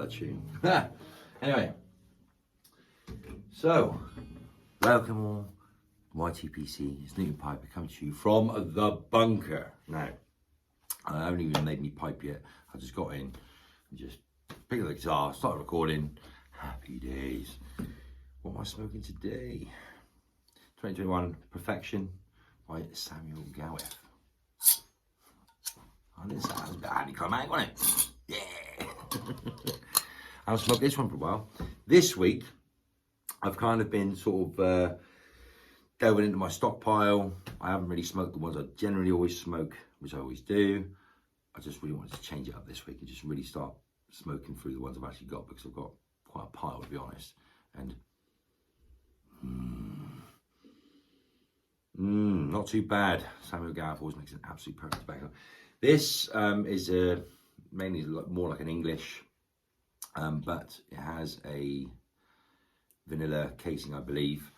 a tune. Anyway, so welcome all. YTPC, it's Newton Piper coming to you from the bunker. Now, I haven't even made me pipe yet. I just got in and just picked up the guitar, started recording. Happy days. What am I smoking today? 2021 Perfection by Samuel Gawith. Oh, this sounds anticlimactic, wasn't it? Yeah. I've smoked this one for a while. This week, I've kind of been sort of delving into my stockpile. I haven't really smoked the ones I generally always smoke, which I always do. I just really wanted to change it up this week and just really start smoking through the ones I've actually got, because I've got quite a pile, to be honest. And not too bad. Samuel Gawith always makes an absolute perfect tobacco. This is mainly more like an English, but it has a vanilla casing, I believe.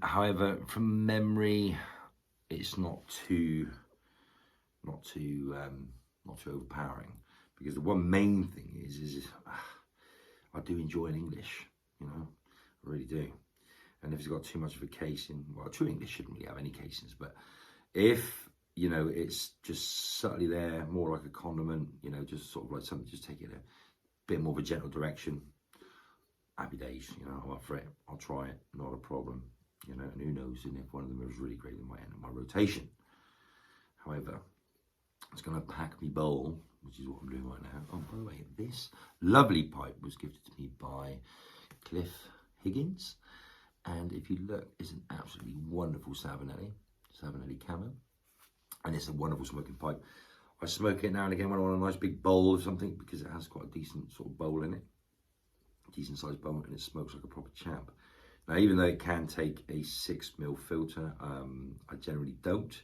However, from memory, it's not too overpowering, because the one main thing is I do enjoy an English, you know, I really do. And if it's got too much of a casing, well, true English shouldn't really have any casings, but if, you know, it's just subtly there, more like a condiment, you know, just sort of like something, just take it a bit more of a gentle direction, happy days, you know, I'm up for it. I'll try it, not a problem, you know, and who knows, and if one of them is really great, they might enter my rotation. However, it's going to pack me bowl, which is what I'm doing right now. Oh, by the way, this lovely pipe was gifted to me by Cliff Higgins, and if you look, it's an absolutely wonderful Savinelli Camo, and it's a wonderful smoking pipe. I smoke it now and again when I want a nice big bowl or something, because it has quite a decent sort of bowl in it, decent sized bowl, and it smokes like a proper champ. Now, even though it can take a 6mm filter, I generally don't.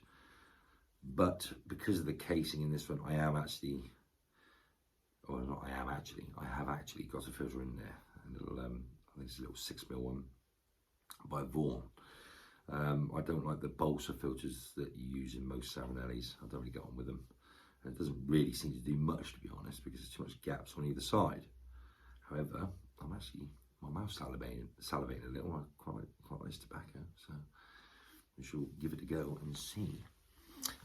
But because of the casing in this one, I have actually got a filter in there. A little, I think it's a little 6mm one by Vaughan. I don't like the balsa filters that you use in most Savinellis. I don't really get on with them. And it doesn't really seem to do much, to be honest, because there's too much gaps on either side. However, my mouth's salivating a little. I quite like this tobacco, so we shall give it a go and see.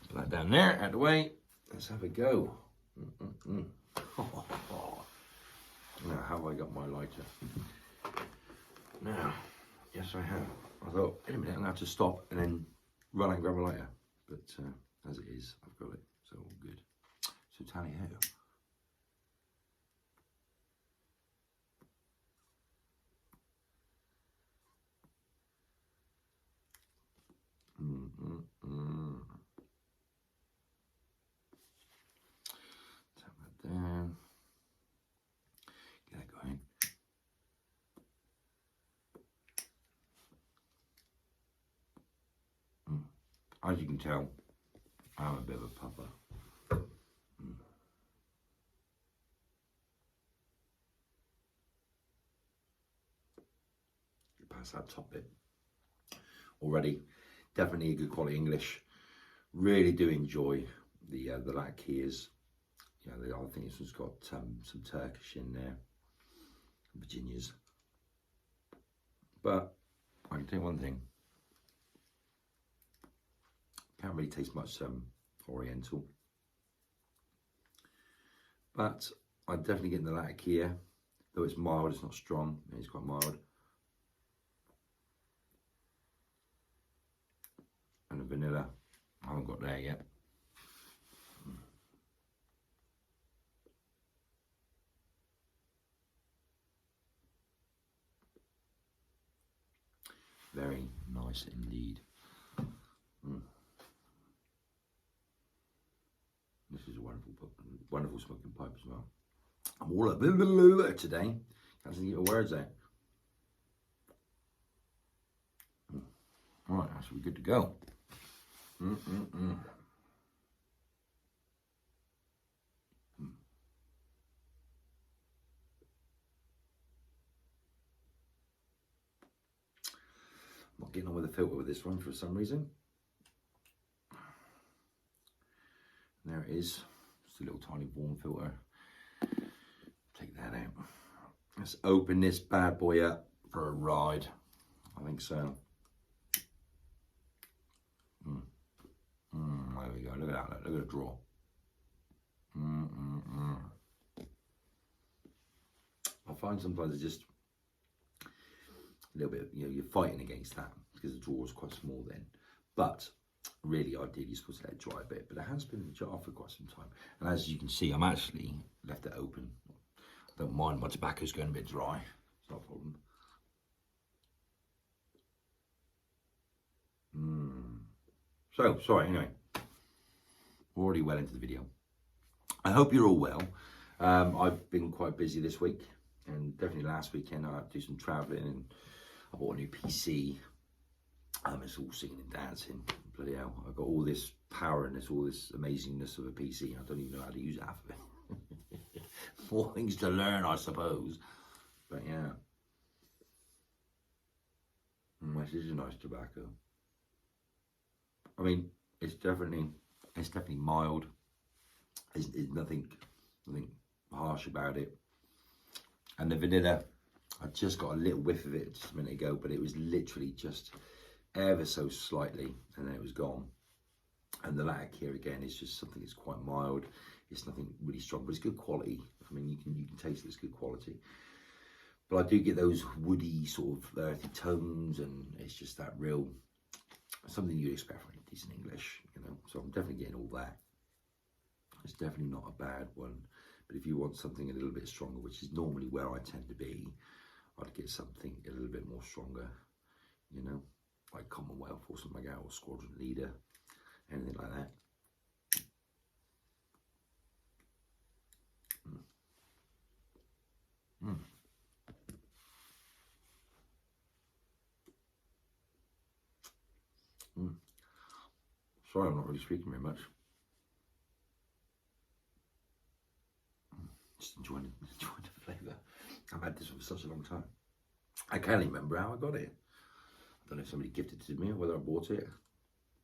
Put that down there, out of the way. Let's have a go. Now, how have I got my lighter? Now, yes, I have. I thought, in a minute, I'm going to have to stop and then run and grab a lighter. But as it is, I've got it, so all good. So tally ho. Tap that down. Get that going. As you can tell, I'm a bit of a puffer. Past that top bit already. Definitely a good quality English. Really do enjoy the Latkeers. You know, I think this one's got some Turkish in there, Virginias. But I can tell you one thing. Can't really taste much Oriental. But I'm definitely getting the Latkeer. Though it's mild, it's not strong. It's quite mild. And the vanilla, I haven't got there yet. Very nice indeed. This is a wonderful smoking pipe as well. I'm all up today. Can't seem to get the words out. All right, that should be good to go. Not getting on with the filter with this one for some reason. And there it is. Just a little tiny Vaughan filter. Take that out. Let's open this bad boy up for a ride. I think so. There we go. Look at that. Look at the draw. I find sometimes it's just a little bit, you know, you're fighting against that because the draw is quite small then. But really, ideally, you're supposed to let it dry a bit. But it has been in the jar for quite some time. And as you can see, I'm actually left it open. I don't mind my tobacco's going a bit dry. It's not a problem. So, sorry, anyway. We're already well into the video. I hope you're all well. I've been quite busy this week. And definitely last weekend I had to do some travelling. And I bought a new PC. It's all singing and dancing. Bloody hell. I've got all this power and all this amazingness of a PC. I don't even know how to use half of it. More things to learn, I suppose. But yeah. This is a nice tobacco. I mean, it's definitely mild. There's nothing harsh about it. And the vanilla, I just got a little whiff of it just a minute ago, but it was literally just ever so slightly, and then it was gone. And the lac here again is just something that's quite mild. It's nothing really strong, but it's good quality. I mean, you can taste it's good quality. But I do get those woody sort of earthy tones, and it's just that real something you'd expect from decent English, you know. So I'm definitely getting all that. It's definitely not a bad one. But if you want something a little bit stronger, which is normally where I tend to be, I'd get something a little bit more stronger, you know, like Commonwealth or something like that, or Squadron Leader, anything like that. Sorry, I'm not really speaking very much. Just enjoying the flavour. I've had this for such a long time. I can't even remember how I got it. I don't know if somebody gifted it to me or whether I bought it,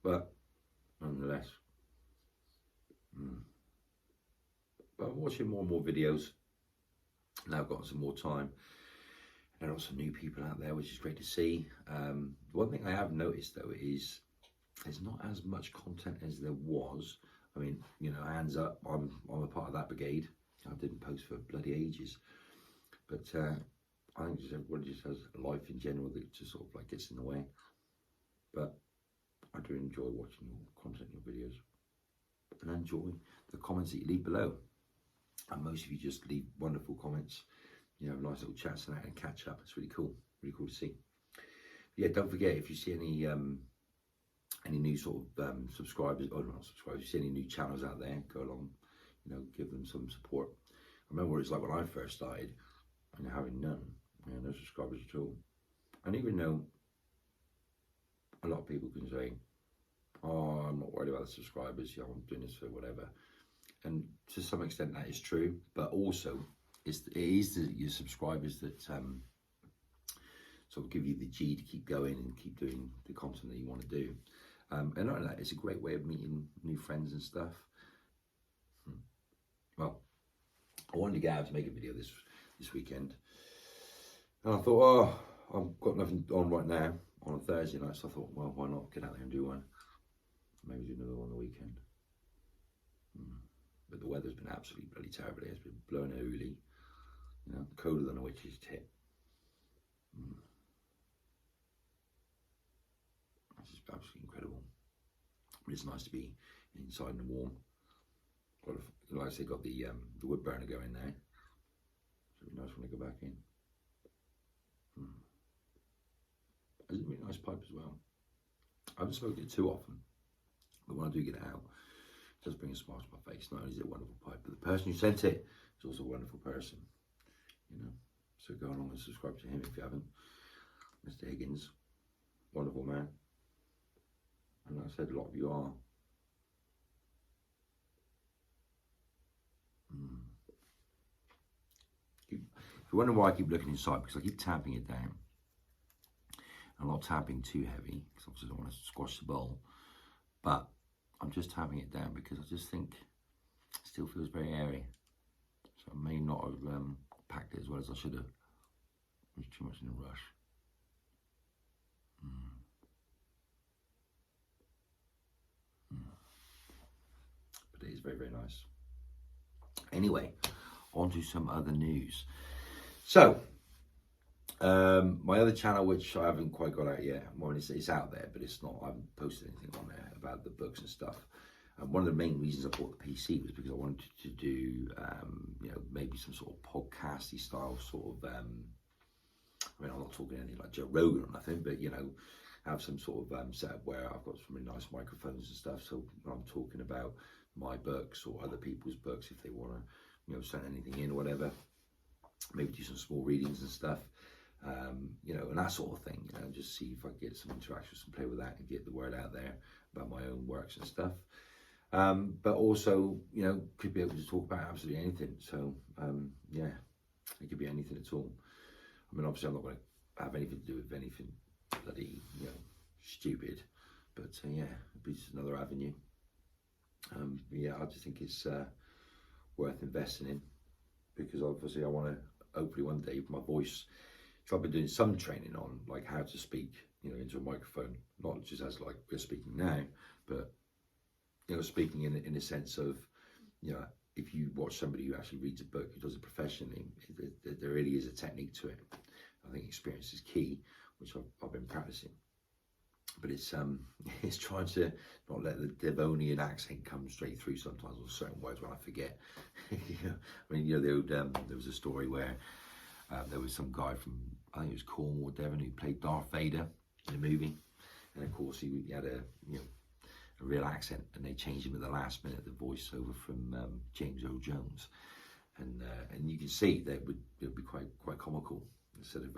but nonetheless. But I'm watching more and more videos. Now I've got some more time. And also new people out there, which is great to see. One thing I have noticed though is there's not as much content as there was. I mean, you know, hands up, I'm a part of that brigade. I didn't post for bloody ages. But I think just everybody just has a life in general that just sort of like gets in the way. But I do enjoy watching your content, your videos. And I enjoy the comments that you leave below. And most of you just leave wonderful comments. You know, nice little chats and that and catch up. It's really cool to see. Yeah, don't forget if you see any new sort of subscribers, or not subscribers, if you see any new channels out there, go along, you know, give them some support. I remember what it's like when I first started, and having none, you know, no subscribers at all. And even though a lot of people can say, oh, I'm not worried about the subscribers, you know, I'm doing this for whatever. And to some extent that is true, but also it is your subscribers that sort of give you the G to keep going and keep doing the content that you want to do. And not only that, it's a great way of meeting new friends and stuff. Well, I wanted to get out to make a video this weekend, and I thought, oh, I've got nothing on right now on a Thursday night, so I thought, well, why not get out there and do one? Maybe do another one on the weekend. But the weather's been absolutely bloody terrible. It's been blowing early, you know, colder than a witch's tit. It's just absolutely incredible. But it's nice to be inside and warm. Got like I say, got the wood burner going now. So it'll be nice when I go back in. It's a really nice pipe as well. I haven't smoked it too often, but when I do get it out, it does bring a smile to my face. Not only is it a wonderful pipe, but the person who sent it is also a wonderful person. You know, so go along and subscribe to him if you haven't. Mr. Higgins, wonderful man. And like I said, a lot of you are. If you wonder why I keep looking inside, because I keep tapping it down. I'm not tapping too heavy, because obviously I don't want to squash the bowl. But I'm just tapping it down because I just think it still feels very airy. So I may not have packed it as well as I should have. It's too much in a rush. But it is very, very nice. Anyway, on to some other news. So, my other channel, which I haven't quite got out yet, well, it's out there, but it's not, I haven't posted anything on there about the books and stuff. And one of the main reasons I bought the PC was because I wanted to do, you know, maybe some sort of podcasty style sort of, I mean, I'm not talking anything like Joe Rogan or nothing, but, you know, have some sort of setup where I've got some really nice microphones and stuff. So when I'm talking about my books or other people's books, if they want to, you know, send anything in or whatever, maybe do some small readings and stuff, you know, and that sort of thing, you know, just see if I get some interaction, some play with that and get the word out there about my own works and stuff. But also, you know, could be able to talk about absolutely anything. So, yeah, it could be anything at all. I mean, obviously I'm not going to have anything to do with anything bloody, you know, stupid, but yeah, it'd be just another avenue. Yeah, I just think it's worth investing in, because obviously I want to, hopefully one day, my voice, so I've been doing some training on like how to speak, you know, into a microphone, not just as like we're speaking now, but, you know, speaking in a sense of, you know, if you watch somebody who actually reads a book, who does it professionally, there really is a technique to it. I think experience is key, which I've been practicing. But it's trying to not let the Devonian accent come straight through sometimes, or certain words when I forget. You know, I mean, you know, there was a story where there was some guy from, I think it was Cornwall, Devon, who played Darth Vader in a movie, and of course he had a, you know, a real accent, and they changed him at the last minute, the voiceover from James Earl Jones, and you can see that it would be quite comical, instead of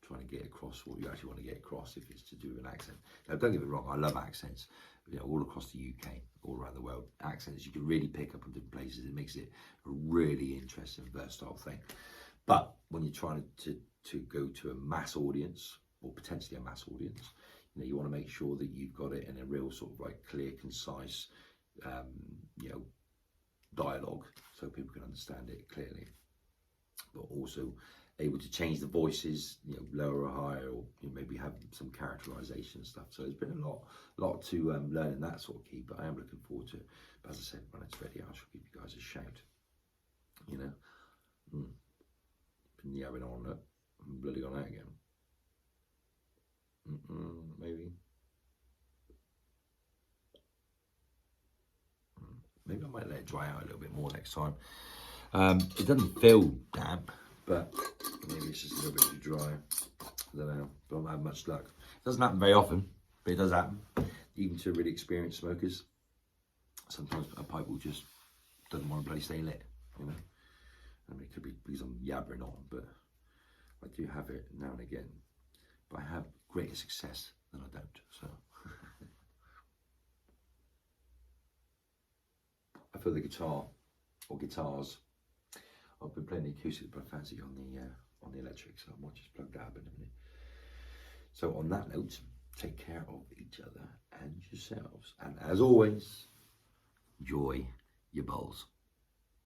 trying to get across what you actually want to get across if it's to do with an accent. Now, don't get me wrong, I love accents, you know, all across the UK, all around the world. Accents you can really pick up in different places. It makes it a really interesting, versatile thing. But when you're trying to go to a mass audience, or potentially a mass audience, you know, you want to make sure that you've got it in a real sort of like clear, concise, you know, dialogue, so people can understand it clearly, but also able to change the voices, you know, lower or higher, or you know, maybe have some characterization and stuff. So there's been a lot to learn in that sort of key, but I am looking forward to it. But as I said, when it's ready, I shall give you guys a shout. You know, been yabbing on it, I'm bloody gone out again. Maybe I might let it dry out a little bit more next time. It doesn't feel damp, but maybe it's just a little bit too dry. I don't know, but I'm not having much luck. It doesn't happen very often, but it does happen, even to really experienced smokers. Sometimes a pipe will just doesn't want to bloody stay lit, you know. I mean, it could be because I'm yabbering on, but I do have it now and again. But I have greater success than I don't, so. I feel the guitar, or guitars, I've been playing the acoustic, but I fancy on the electric, so I might just plug that up in a minute. So on that note, take care of each other and yourselves. And as always, enjoy your bowls.